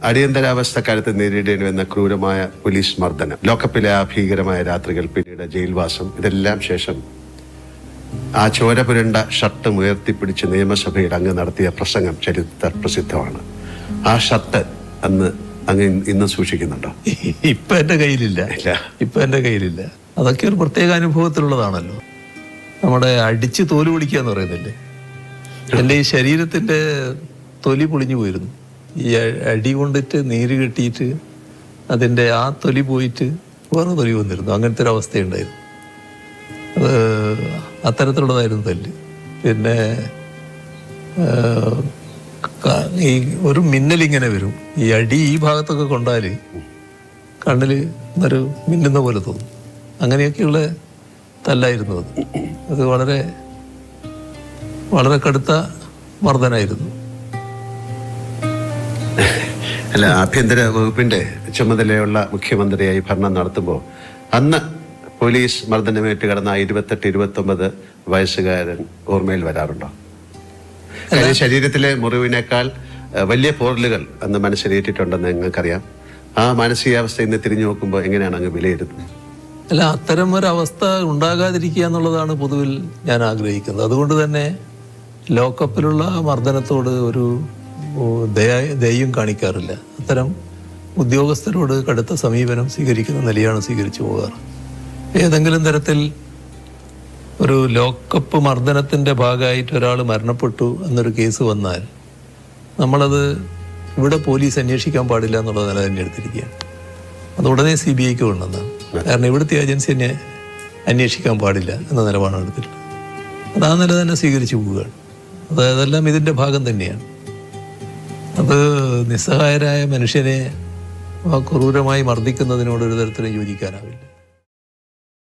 അടിയന്തരാവസ്ഥക്കാലത്ത് നേരിടേണ്ടി വന്ന ക്രൂരമായ പോലീസ് മർദ്ദനം, ലോക്കപ്പിലെ ആ ഭീകരമായ രാത്രികൾ, പിന്നീട് ജയിൽവാസം, ഇതെല്ലാം ശേഷം ആ ചോര പുരണ്ട ഷർട്ടും ഉയർത്തിപ്പിടിച്ച് നിയമസഭയിൽ അങ്ങ് നടത്തിയ പ്രസംഗം ചരിത്ര പ്രസിദ്ധമാണ്. ആ ഷർട്ട് അങ്ങ് ഇന്ന് സൂക്ഷിക്കുന്നുണ്ടോ? ഇപ്പൊ എന്റെ കയ്യിലില്ല. അതൊക്കെ ഒരു പ്രത്യേക അനുഭവത്തിലുള്ളതാണല്ലോ. നമ്മുടെ അടിച്ച് തോല് പൊളിക്കുക എന്ന് പറയുന്നില്ലേ, എൻ്റെ ഈ ശരീരത്തിന്റെ തൊലി പൊളിഞ്ഞു പോയിരുന്നു. ഈ അടി കൊണ്ടിട്ട് നീര് കെട്ടിയിട്ട് അതിൻ്റെ ആ തൊലി പോയിട്ട് വേറെ തൊലി വന്നിരുന്നു. അങ്ങനത്തെ ഒരു അവസ്ഥയുണ്ടായിരുന്നു. അത് അത്തരത്തിലുള്ളതായിരുന്നു തല്ല്. പിന്നെ ഈ ഒരു മിന്നലിങ്ങനെ വരും. ഈ അടി ഈ ഭാഗത്തൊക്കെ കൊണ്ടാൽ കണ്ണിൽ ഒരു മിന്നുന്ന പോലെ തോന്നും. അങ്ങനെയൊക്കെയുള്ള തല്ലായിരുന്നു അത് വളരെ വളരെ കടുത്ത മർദ്ദനായിരുന്നു. അല്ല, ആഭ്യന്തര വകുപ്പിന്റെ ചുമതലയുള്ള മുഖ്യമന്ത്രിയായി ഭരണം നടത്തുമ്പോൾ അന്ന് പോലീസ് മർദ്ദനമേറ്റ് കിടന്ന 28-29 വയസ്സുകാരൻ ഓർമ്മയിൽ വരാറുണ്ടോ? കാര്യം ശരീരത്തിലെ മുറിവിനേക്കാൾ വലിയ പോറലുകൾ അന്ന് മനസ്സിലേറ്റിട്ടുണ്ടെന്ന് നിങ്ങൾക്കറിയാം. ആ മാനസികാവസ്ഥ ഇന്ന് തിരിഞ്ഞു നോക്കുമ്പോൾ എങ്ങനെയാണ് അങ്ങ് വിലയിരുത്തുന്നത്? അല്ല, അത്തരം ഒരവസ്ഥ ഉണ്ടാകാതിരിക്കുക എന്നുള്ളതാണ് പൊതുവിൽ ഞാൻ ആഗ്രഹിക്കുന്നത്. അതുകൊണ്ട് തന്നെ ലോക്കപ്പിലുള്ള മർദ്ദനത്തോട് ഒരു ദയയും കാണിക്കാറില്ല. അത്തരം ഉദ്യോഗസ്ഥരോട് കടുത്ത സമീപനം സ്വീകരിക്കുന്ന നിലയാണ് സ്വീകരിച്ചു പോകാറ്. ഏതെങ്കിലും തരത്തിൽ ഒരു ലോക്കപ്പ് മർദ്ദനത്തിൻ്റെ ഭാഗമായിട്ട് ഒരാൾ മരണപ്പെട്ടു എന്നൊരു കേസ് വന്നാൽ നമ്മളത് ഇവിടെ പോലീസ് അന്വേഷിക്കാൻ പാടില്ല എന്നുള്ള നില തന്നെ എടുത്തിരിക്കുകയാണ്. അത് ഉടനെ CBIക്ക് വേണമെന്നാണ്. കാരണം ഇവിടുത്തെ ഏജൻസി തന്നെ അന്വേഷിക്കാൻ പാടില്ല എന്ന നിലപാടാണ് എടുത്തിട്ടുള്ളത്. അത് ആ നില തന്നെ സ്വീകരിച്ചു പോവുകയാണ്. അതെല്ലാം ഇതിൻ്റെ ഭാഗം തന്നെയാണ്. അത് നിസ്സഹായരായ മനുഷ്യനെ ക്രൂരമായി മർദ്ദിക്കുന്നതിനോട് ഒരു തരത്തിലും യോജിക്കാനാവില്ല.